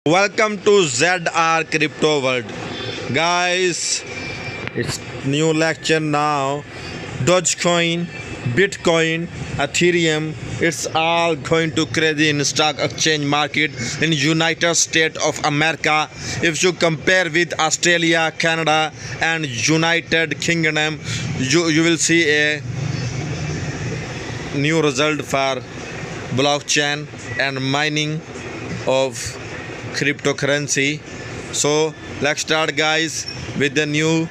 Welcome to ZR Crypto World. Guys, it's new lecture now. Dogecoin, Bitcoin, Ethereum, it's all going to crazy in stock exchange market in United States of America. If you compare with Australia, Canada and United Kingdom, you will see a new result for blockchain and mining of cryptocurrency. So let's start guys with the new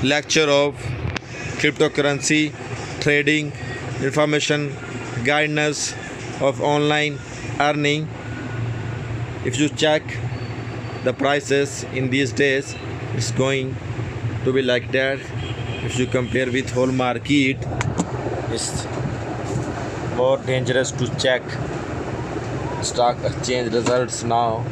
lecture of cryptocurrency trading information guidance of online earning. If you check the prices in these days, it's going to be like that. If you compare with whole market, it's more dangerous to check stock exchange results now.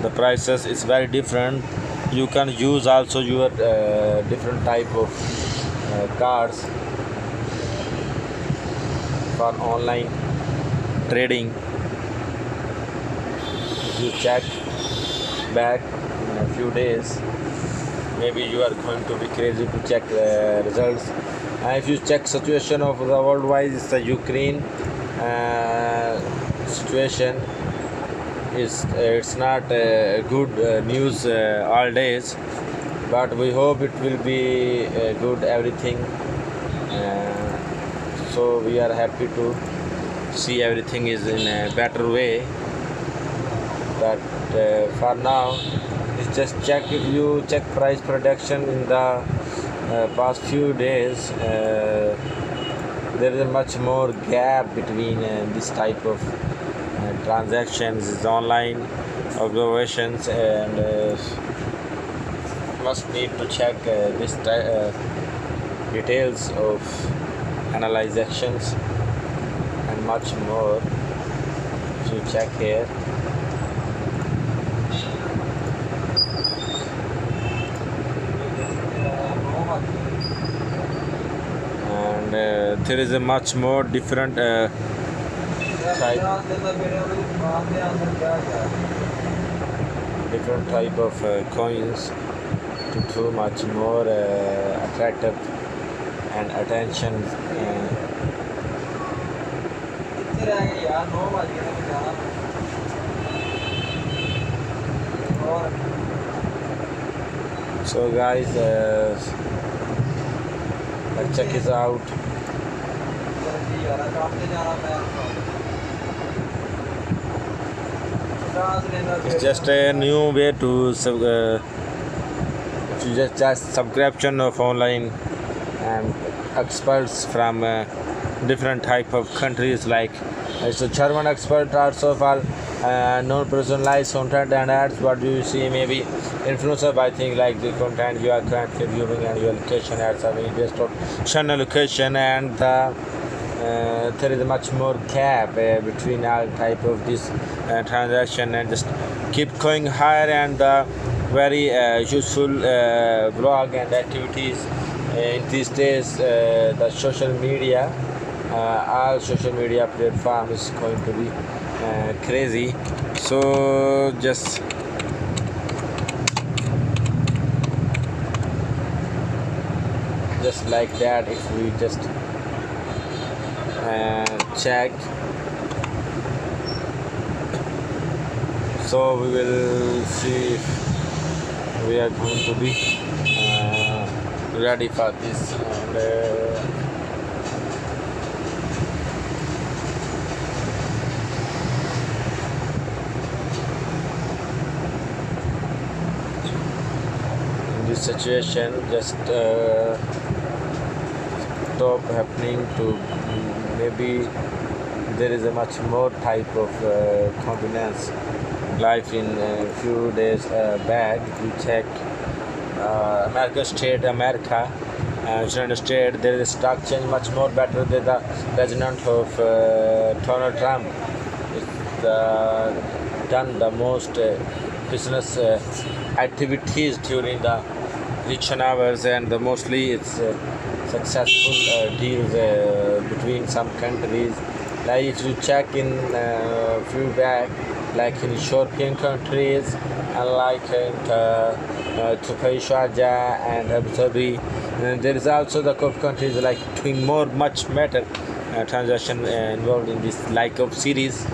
The prices is very different. You can use also your different type of cards for online trading. If you check back in a few days, maybe you are going to be crazy to check results. And if you check situation of the worldwide, it's the Ukraine situation is it's not good news all days, but we hope it will be good everything. So we are happy to see everything is in a better way. But for now, it's just check. If you check price prediction in the past few days, there is a much more gap between this type of transactions, is online observations, and must need to check this details of analyze actions and much more. If you check here, and there is a much more different type of coins to do much more attractive and attention. So guys, let's check this out. It's just a new way to just subscription of online and experts from different type of countries, like it's a German expert also for non-personalized content and ads. What do you see? Maybe influencer by things like the content you are currently viewing and your location ads are being based on channel location, and there is a much more gap between all type of this transaction, and just keep going higher, and very useful blog and activities in these days. The social media, all social media platform is going to be crazy. So just like that, if we just check, so we will see if we are going to be ready for this. And in this situation, just stop happening to maybe there is a much more type of convenience life. In a few days back, we check America, United States, there is a stock change much more better than the president of Donald Trump. It's done the most business activities during the election hours, and mostly it's successful deals between some countries. Like if you check in few back, like in European countries, and like in Dubai, Sharjah, and Abu Dhabi. And there is also the Gulf countries like doing much better transaction involved in this like of series.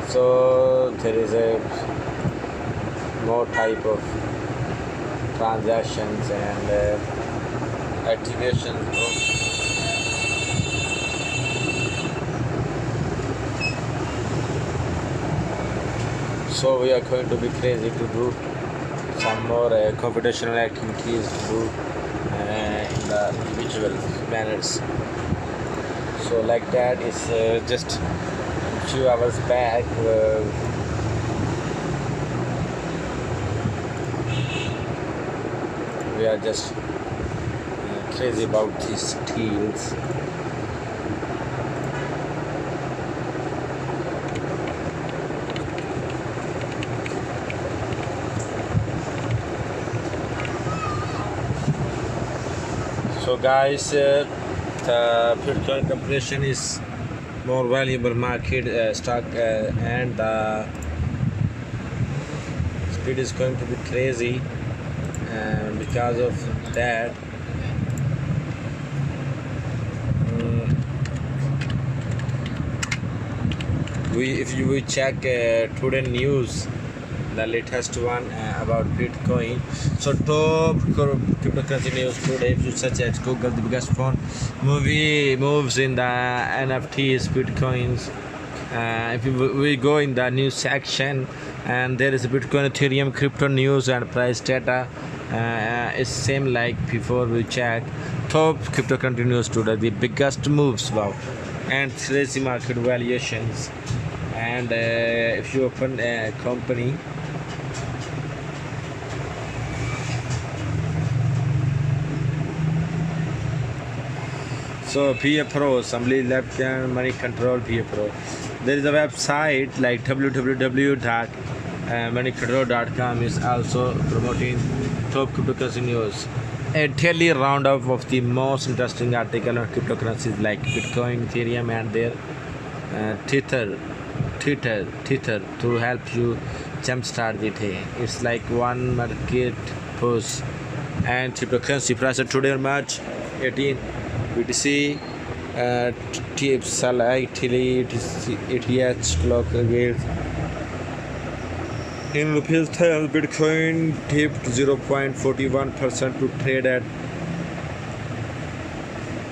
So there is a more type of transactions and activation. So we are going to be crazy to do some more computational activities to do in the individual manners. So like that is just a few hours back. We are just crazy about these deals. So guys, the Bitcoin compression is more valuable market stock and the speed is going to be crazy, and because of that if you will check today news, the latest one about Bitcoin. So top cryptocurrency news today, if you search at Google, the biggest phone movie moves in the NFTs, Bitcoins. If we go in the news section, and there is a Bitcoin, Ethereum, crypto news and price data. It's same like before. We check top cryptocurrency news today, the biggest moves, wow, and crazy market valuations. And if you open a company, so PA Pro, Assembly Left and Money Control PA Pro. There is a website like www.moneycontrol.com is also promoting top cryptocurrency news. A daily roundup of the most interesting article on cryptocurrencies like Bitcoin, Ethereum, and their Tether to help you jumpstart the day. It's like one market push and cryptocurrency price today March 18. BTC tips likely ETH clock against in rupees terms. Bitcoin tipped 0.41% to trade at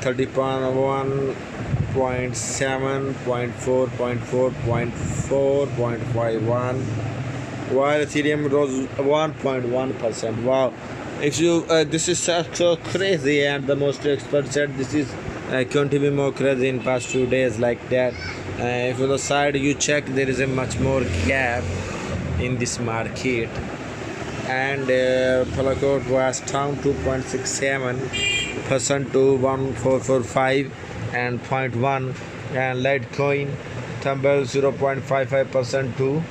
30.1.7.4.4.4.51, while Ethereum rose 1.1%. Wow, if you this is so crazy, and the most experts said this is going to be more crazy in past few days like that. If on the side you check, there is a much more gap in this market, and Polkadot was down 2.67% to 1445 and 0.1, and Litecoin tumbled 0.55% to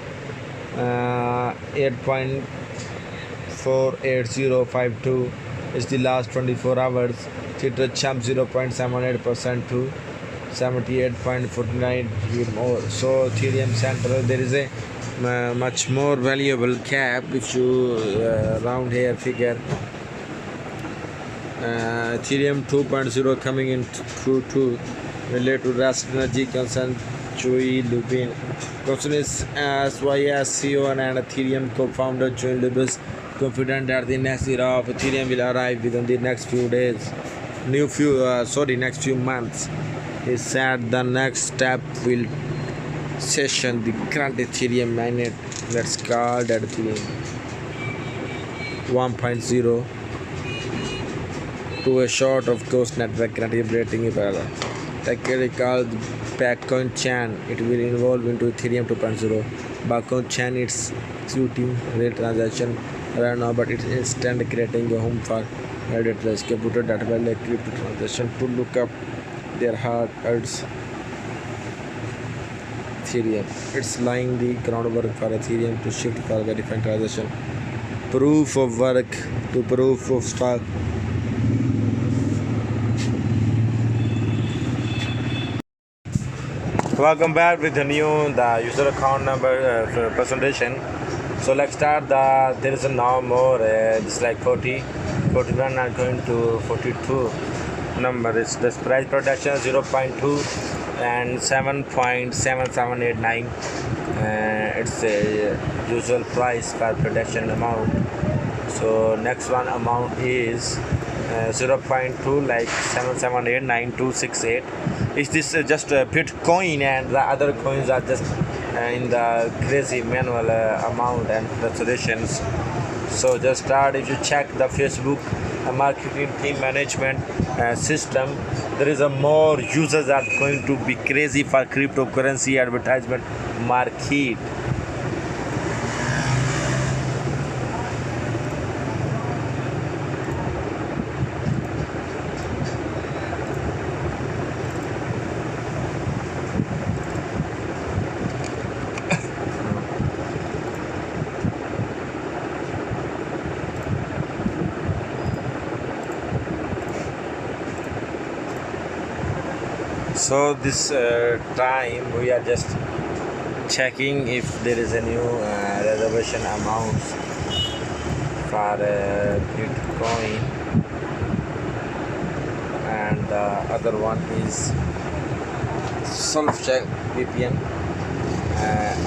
8.48052 is the last 24 hours. Tether jumped 0.78% to 78.49 more. So Ethereum Central, there is a much more valuable cap if you round here figure. Ethereum 2.0 coming in Q2 related to Rust Energy concern Joey Lubin. Question is SYS CEO and Ethereum co-founder Joey Lubin is confident that the next era of Ethereum will arrive within the next few days. Next few months. He said the next step will session the current Ethereum mainnet that's called Ethereum 1.0 to a sort of ghost network currently operating in parallel. Technically called Backcoin chain, it will evolve into Ethereum 2.0. Backcoin chain is executing real transaction right now, but it is instead creating a home for editors, computer data like crypto transaction to look up their hard earns Ethereum. It's laying the groundwork for Ethereum to shift for verified transaction, proof of work to proof of stock. Welcome back with the new user account number presentation. So let's start. There is a now more just like 40, 41 are going to 42 number. It's this price protection 0.2 and 7.7789. It's a usual price per protection amount. So next one amount is 0.2 like 7789268. Is this just a Bitcoin, and the other coins are just in the crazy manual amount and resolutions. So just start. If you check the Facebook marketing team management system, there is a more users are going to be crazy for cryptocurrency advertisement market. So this time we are just checking if there is a new reservation amounts for Bitcoin, and the other one is self-check VPN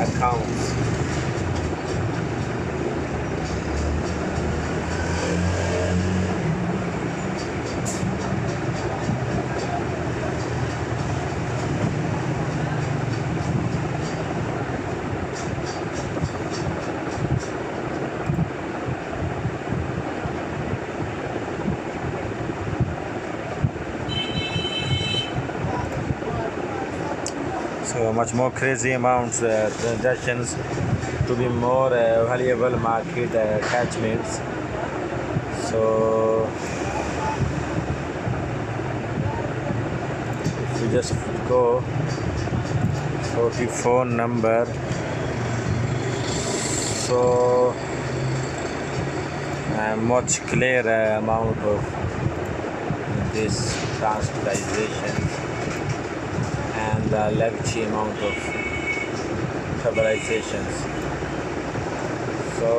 accounts. So much more crazy amounts transactions to be more valuable market catchments. So if you just go 44 number, so much clear amount of this transferization and the legacy amount of stabilizations. So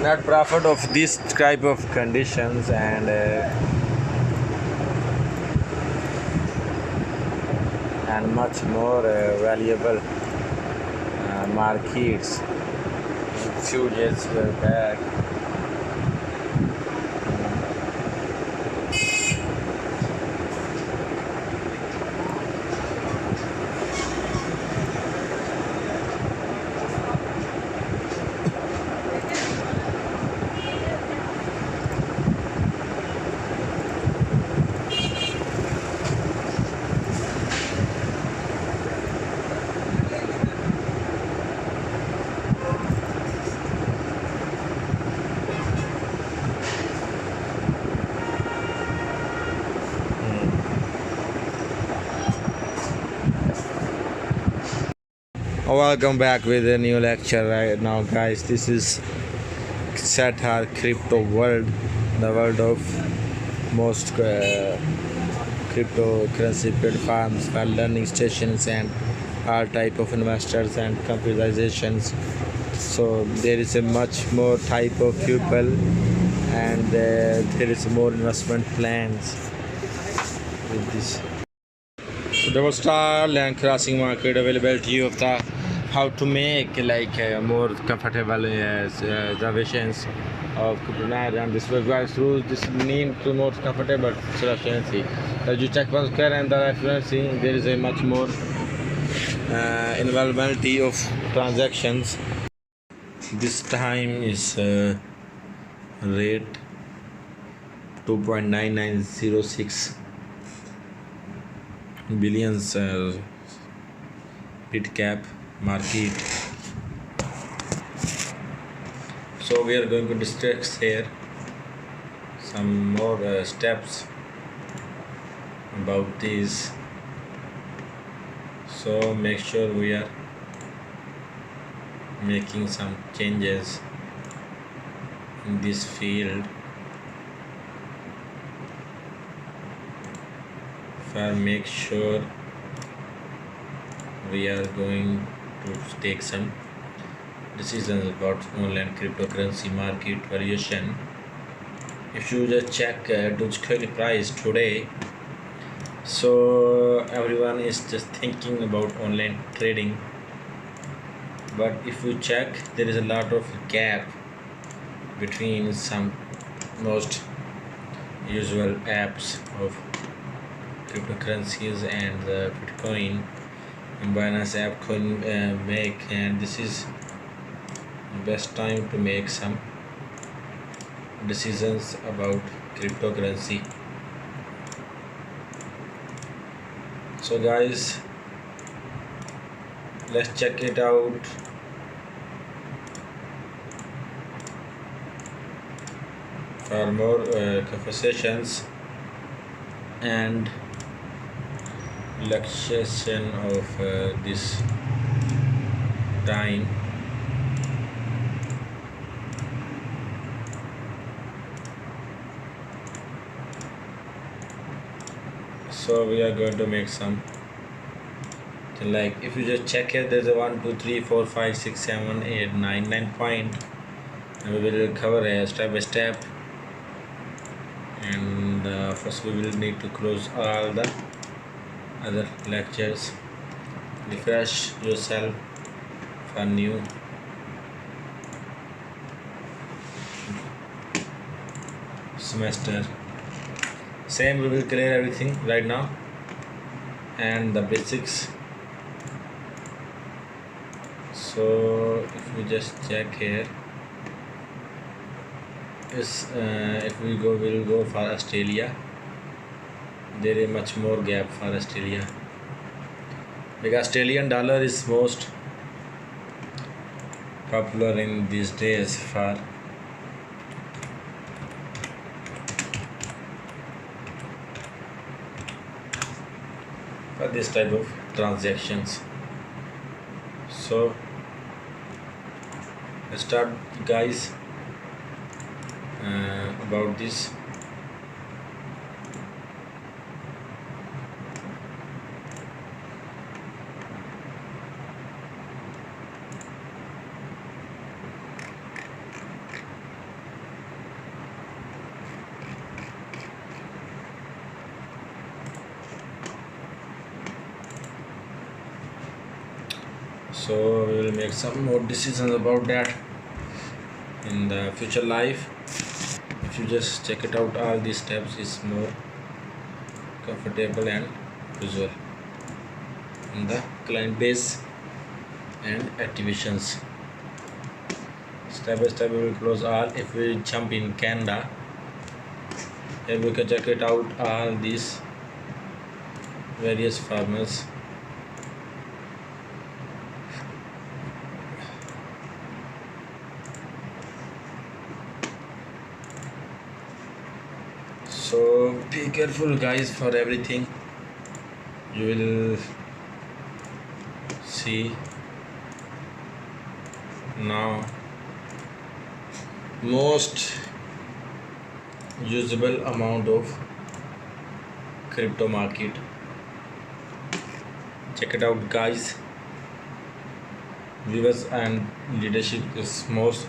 net profit of this type of conditions and much more valuable markets. Few years back. Welcome back with a new lecture right now, guys. This is Satar crypto world, the world of most cryptocurrency platforms for learning stations and all type of investors and computerizations. So there is a much more type of people, and there is more investment plans with this. So double star land crossing market availability of the how to make like more comfortable reservations of Kubernetes, and this will go through this need to more comfortable efficiency. As you check once care and the efficiency, there is a much more involvability of transactions. This time is rate 2.9906 billions bit cap market. So we are going to discuss here some more steps about this. So make sure we are making some changes in this field for make sure we are going to take some decisions about online cryptocurrency market variation. If you just check dogecoin price today, so everyone is just thinking about online trading, but if you check, there is a lot of gap between some most usual apps of cryptocurrencies and the Bitcoin and Binance app coin make, and this is the best time to make some decisions about cryptocurrency. So guys, let's check it out. For more conversations and relaxation of this time, so we are going to make some, like if you just check here, there's a 1 2 3 4 5 6 7 8 9 point, and we will cover step by step. And first we will need to close all the other lectures, refresh yourself for new semester. Same, we will clear everything right now and the basics. So if we just check here, is if we will go for Australia, there is much more gap for Australia because Australian dollar is most popular in these days for this type of transactions. So let's start guys about this. So we will make some more decisions about that in the future life. If you just check it out, all these steps is more comfortable and visual in the client base and activations. Step by step we will close all. If we jump in Canada, then we can check it out all these various farmers. So be careful guys for everything. You will see now most usable amount of crypto market. Check it out guys. Viewers and leadership is most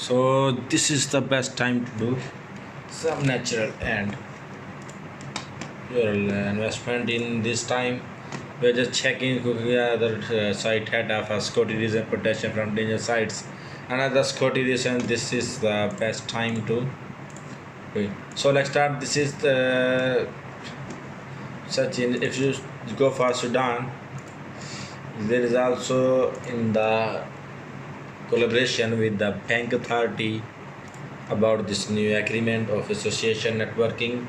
So this is the best time to do some natural and your investment. In this time we're just checking other site head of a security reason protection from danger sites. Another security reason, this is the best time to okay. So let's start. This is the such in if you go for Sudan, there is also in the collaboration with the bank authority about this new agreement of association networking.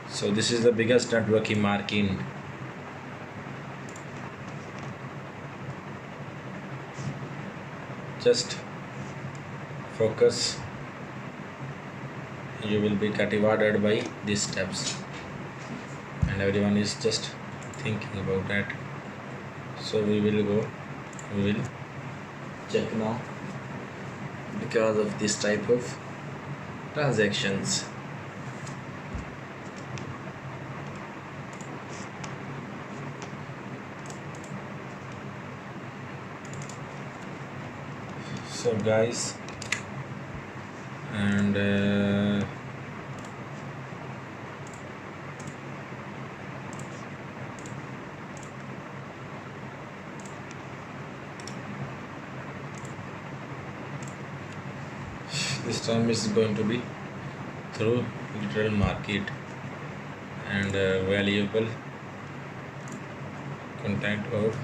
So this is the biggest networking market. Just focus, you will be rewarded by these steps, and everyone is just thinking about that. So we will check now because of this type of transactions. So guys, and this time is going to be through literal market and valuable content of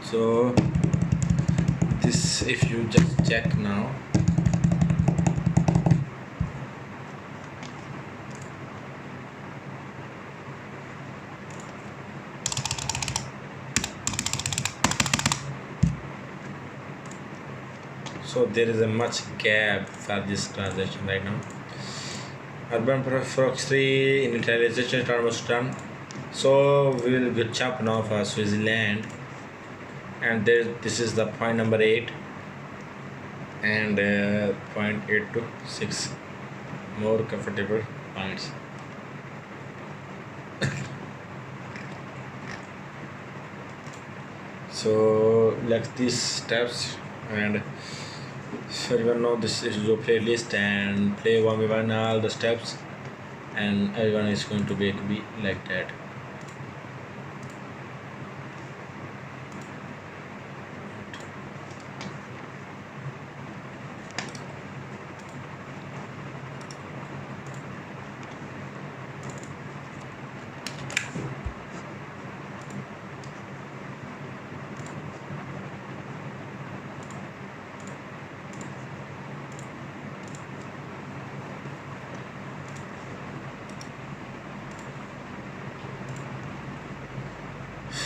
so this, if you just check now, so there is a much gap for this transaction right now. Urban proxy initialization is almost done. So we will get jump now for Switzerland, and there this is the point number 8 and point 8 to 6 more comfortable points. So like these steps, and so everyone know this is your playlist and play one by one all the steps, and everyone is going to be like that.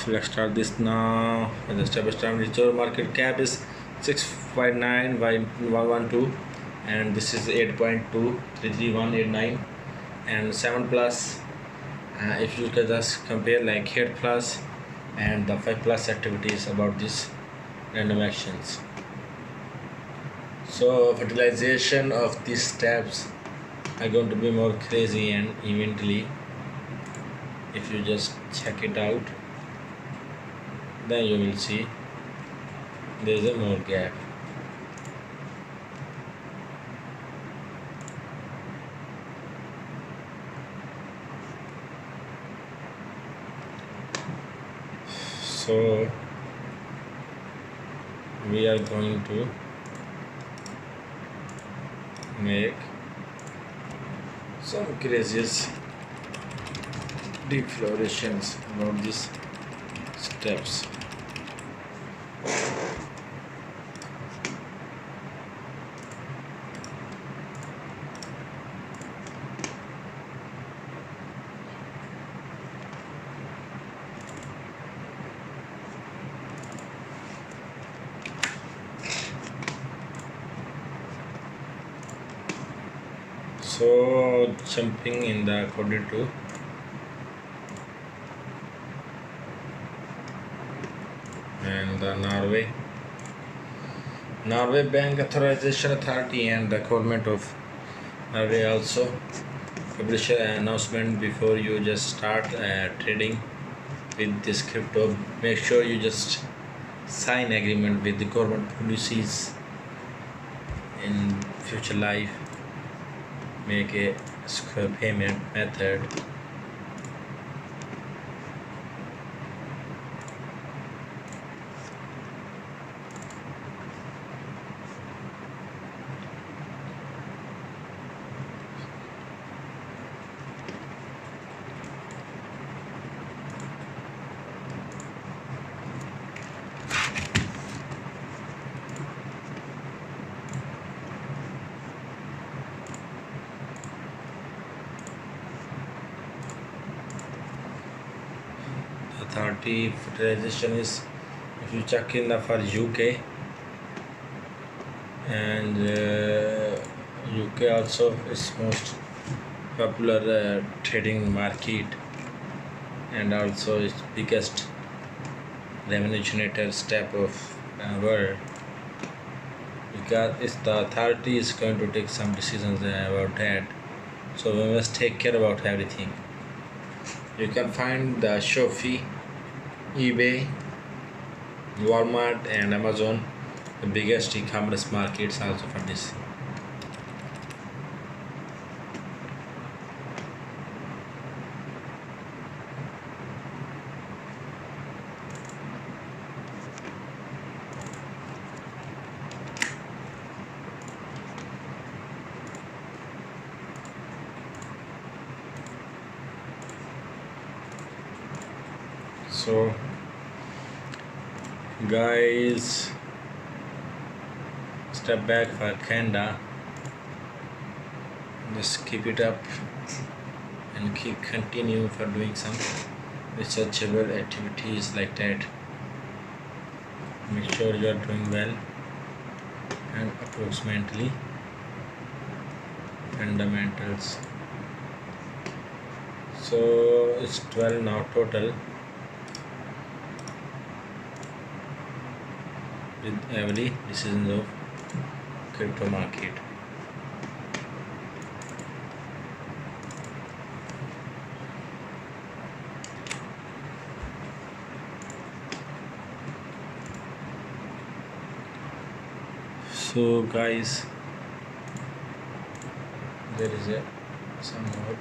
Let's start this now. And the step time, your market cap is 659 by 112, and this is 8.233189 and 7 plus. If you can just compare like 8 plus and the 5 plus activities about this random actions. So fertilization of these steps are going to be more crazy and eventually. If you just check it out, then you will see there is a more gap. So we are going to make some craziest declarations about these steps. So jumping in the according to and the Norway Bank Authorization Authority and the government of Norway also publish an announcement before you just start trading with this crypto. Make sure you just sign agreement with the government policies in future life. Make a secure payment method. Authority federalization is, if you check in the for UK, and UK also is most popular trading market, and also its biggest revenue generator step of world, because if the authority is going to take some decisions about that, so we must take care about everything. You can find the Shopee, eBay, Walmart and Amazon, the biggest e-commerce markets also for this. So guys, step back for Canada, just keep it up and keep continue for doing some researchable activities like that. Make sure you are doing well and approximately fundamentals. So it's 12 now total with every decisions of crypto market. So guys, there is some more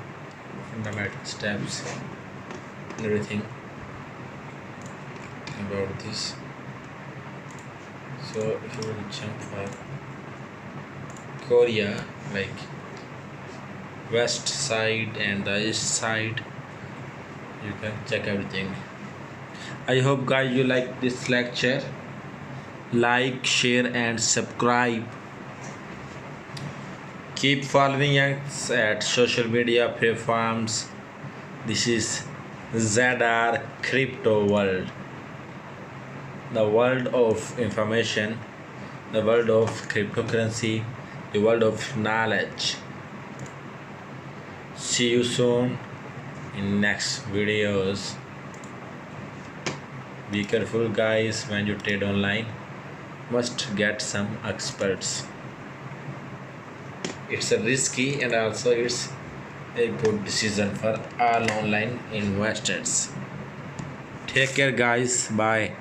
fundamental steps and everything about this. So if you will jump for Korea, like west side and the east side, you can check everything. I hope guys you like this lecture. Like, share and subscribe. Keep following us at social media platforms. This is ZR Crypto World, the world of information, the world of cryptocurrency, the world of knowledge. See you soon in next videos. Be careful guys when you trade online. Must get some experts. It's a risky and also it's a good decision for all online investors. Take care guys. Bye.